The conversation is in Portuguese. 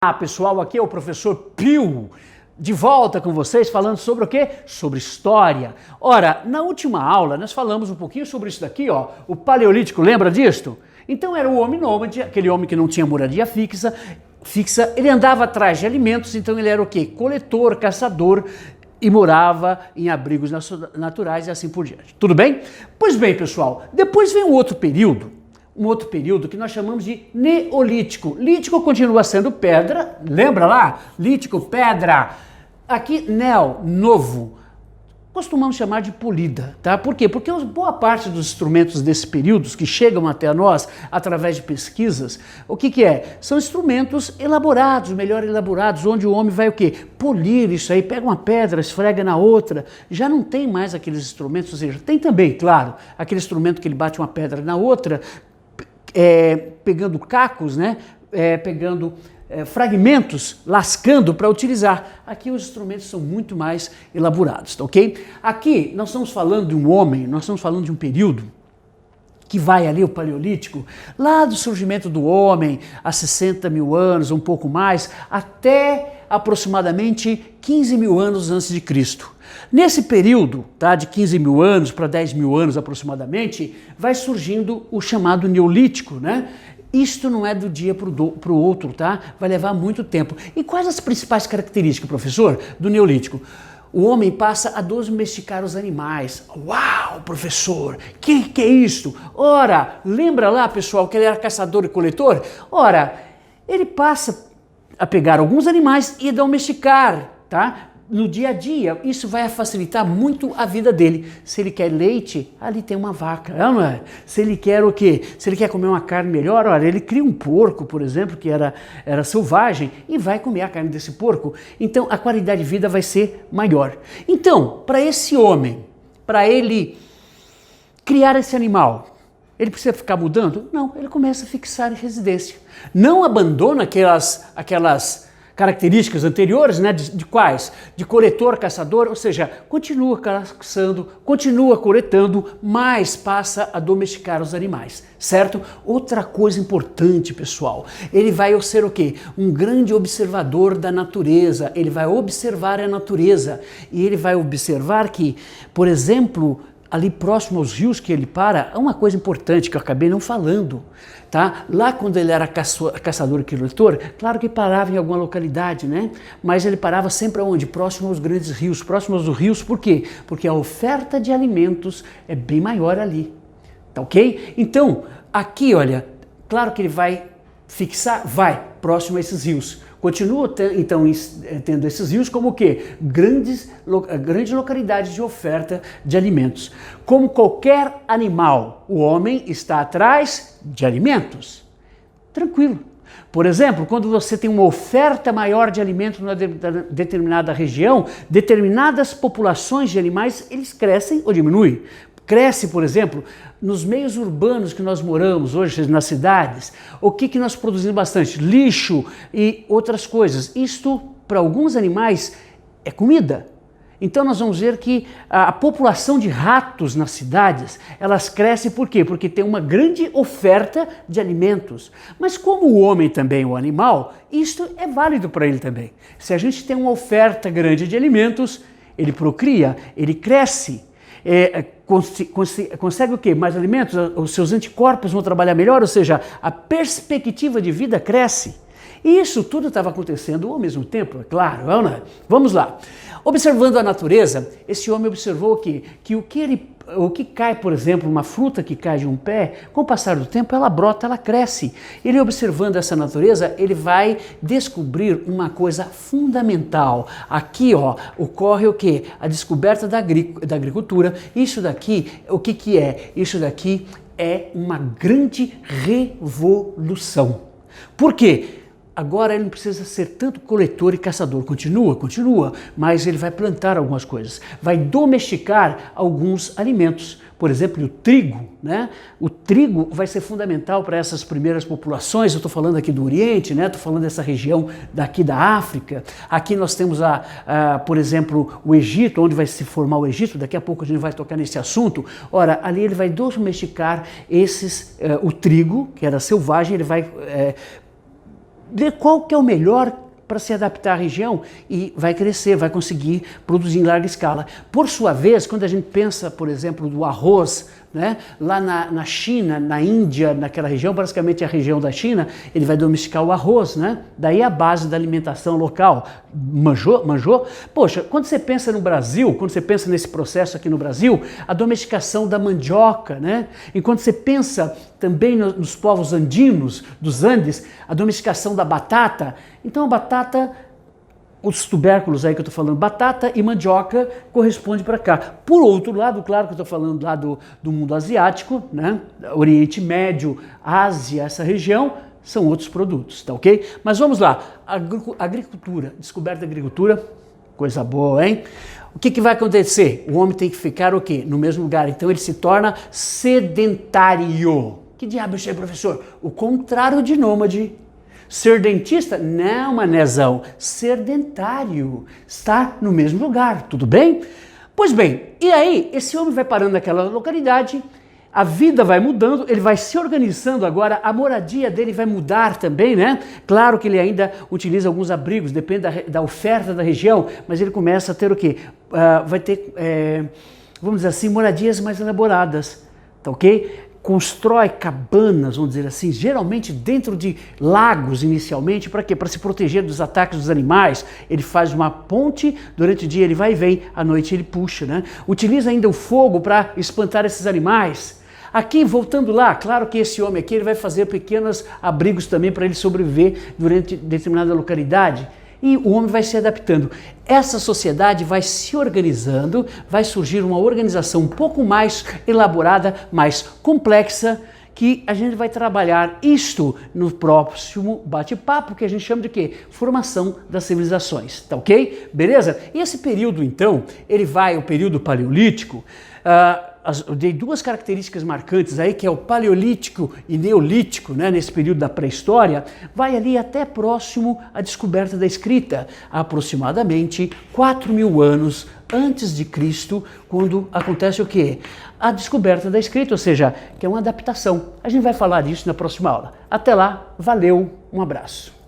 Olá pessoal, aqui é o professor Pio, de volta com vocês falando sobre o quê? Sobre história. Ora, na última aula nós falamos um pouquinho sobre isso daqui, ó, o Paleolítico, lembra disto? Então era o homem nômade, aquele homem que não tinha moradia fixa, ele andava atrás de alimentos, então ele era o quê? Coletor, caçador e morava em abrigos naturais e assim por diante. Tudo bem? Pois bem, pessoal, depois vem um outro período que nós chamamos de Neolítico. Lítico continua sendo pedra, lembra lá? Lítico, pedra. Aqui, novo. Costumamos chamar de polida, tá? Por quê? Porque boa parte dos instrumentos desse período que chegam até nós através de pesquisas, o que é? São instrumentos elaborados, melhor elaborados, onde o homem vai o quê? Polir isso aí, pega uma pedra, esfrega na outra. Já não tem mais aqueles instrumentos, ou seja, tem também, claro, aquele instrumento que ele bate uma pedra na outra, pegando cacos, né? Pegando fragmentos, lascando para utilizar. Aqui os instrumentos são muito mais elaborados, tá ok? Aqui nós estamos falando de um homem, nós estamos falando de um período que vai ali, o Paleolítico, lá do surgimento do homem, há 60 mil anos, um pouco mais, até aproximadamente 15 mil anos antes de Cristo. Nesse período, tá, de 15 mil anos para 10 mil anos aproximadamente, vai surgindo o chamado Neolítico, né? Isto não é do dia para o outro, tá? Vai levar muito tempo. E quais as principais características, professor, do Neolítico? O homem passa a domesticar os animais. Uau, professor, que é isso? Ora, lembra lá, pessoal, que ele era caçador e coletor? Ora, ele passa a pegar alguns animais e domesticar, tá? No dia a dia, isso vai facilitar muito a vida dele. Se ele quer leite, ali tem uma vaca, não é? Se ele quer o quê? Se ele quer comer uma carne melhor, olha, ele cria um porco, por exemplo, que era selvagem, e vai comer a carne desse porco. Então, a qualidade de vida vai ser maior. Então, para esse homem, para ele criar esse animal, ele precisa ficar mudando? Não, ele começa a fixar em residência. Não abandona aquelas características anteriores, né, de quais? De coletor, caçador, ou seja, continua caçando, continua coletando, mas passa a domesticar os animais, certo? Outra coisa importante, pessoal, ele vai ser o quê? Um grande observador da natureza, ele vai observar a natureza e ele vai observar que, por exemplo, ali próximo aos rios que ele para, uma coisa importante que eu acabei não falando, tá? Lá quando ele era caçador e coletor, claro que parava em alguma localidade, né? Mas ele parava sempre aonde? Próximo aos grandes rios, próximos aos rios, por quê? Porque a oferta de alimentos é bem maior ali, tá ok? Então, aqui, olha, claro que ele vai fixar, vai próximo a esses rios. Continua, então, tendo esses rios como o quê? Grandes localidades de oferta de alimentos. Como qualquer animal, o homem está atrás de alimentos. Tranquilo. Por exemplo, quando você tem uma oferta maior de alimentos numa determinada região, determinadas populações de animais, eles crescem ou diminuem. Cresce, por exemplo, nos meios urbanos que nós moramos hoje, nas cidades, o que nós produzimos bastante? Lixo e outras coisas. Isto, para alguns animais, é comida. Então nós vamos ver que a população de ratos nas cidades, elas crescem por quê? Porque tem uma grande oferta de alimentos. Mas como o homem também é um animal, isto é válido para ele também. Se a gente tem uma oferta grande de alimentos, ele procria, ele cresce. Consegue o quê? Mais alimentos, os seus anticorpos vão trabalhar melhor, ou seja, a perspectiva de vida cresce. E isso tudo estava acontecendo ao mesmo tempo, é claro, não é? Vamos lá. Observando a natureza, esse homem observou que o que cai, por exemplo, uma fruta que cai de um pé, com o passar do tempo ela brota, ela cresce. Ele observando essa natureza, ele vai descobrir uma coisa fundamental. Aqui, ó, ocorre o quê? A descoberta da agricultura. Isso daqui, o que é? Isso daqui é uma grande revolução. Por quê? Agora ele não precisa ser tanto coletor e caçador, continua, mas ele vai plantar algumas coisas, vai domesticar alguns alimentos, por exemplo, o trigo, né? O trigo vai ser fundamental para essas primeiras populações, eu estou falando aqui do Oriente, né? Estou falando dessa região daqui da África, aqui nós temos, por exemplo, o Egito, onde vai se formar o Egito, daqui a pouco a gente vai tocar nesse assunto. Ora, ali ele vai domesticar o trigo, que era selvagem, ele vai ver qual que é o melhor para se adaptar à região e vai crescer, vai conseguir produzir em larga escala. Por sua vez, quando a gente pensa, por exemplo, do arroz, né, lá na China, na Índia, naquela região, basicamente a região da China, ele vai domesticar o arroz, né? Daí a base da alimentação local. Manjou? Manjou? Poxa, quando você pensa no Brasil, quando você pensa nesse processo aqui no Brasil, a domesticação da mandioca, né? Enquanto você pensa também nos povos andinos, dos Andes, a domesticação da batata. Então a batata, os tubérculos aí que eu estou falando, batata e mandioca, corresponde para cá. Por outro lado, claro que eu estou falando lá do mundo asiático, né? Oriente Médio, Ásia, essa região, são outros produtos, tá ok? Mas vamos lá, agricultura, descoberta da agricultura, coisa boa, hein? O que vai acontecer? O homem tem que ficar o quê? No mesmo lugar, então ele se torna sedentário. Que diabo é isso aí, professor? O contrário de nômade. Ser dentista? Não, manezão. Sedentário. Está no mesmo lugar, tudo bem? Pois bem, e aí esse homem vai parando naquela localidade, a vida vai mudando, ele vai se organizando agora, a moradia dele vai mudar também, né? Claro que ele ainda utiliza alguns abrigos, depende da oferta da região, mas ele começa a ter o quê? Vai ter, vamos dizer assim, moradias mais elaboradas, tá ok? Constrói cabanas, vamos dizer assim, geralmente dentro de lagos inicialmente, para quê? Para se proteger dos ataques dos animais. Ele faz uma ponte, durante o dia ele vai e vem, à noite ele puxa, né? Utiliza ainda o fogo para espantar esses animais. Aqui, voltando lá, claro que esse homem aqui ele vai fazer pequenos abrigos também para ele sobreviver durante determinada localidade. E o homem vai se adaptando. Essa sociedade vai se organizando, vai surgir uma organização um pouco mais elaborada, mais complexa, que a gente vai trabalhar isto no próximo bate-papo, que a gente chama de quê? Formação das civilizações, tá ok? Beleza? E esse período, então, ele vai, o período paleolítico, eu dei duas características marcantes aí, que é o paleolítico e neolítico, né, nesse período da pré-história, vai ali até próximo à descoberta da escrita, aproximadamente 4.000 anos antes de Cristo, quando acontece o quê? A descoberta da escrita, ou seja, que é uma adaptação. A gente vai falar disso na próxima aula. Até lá, valeu, um abraço.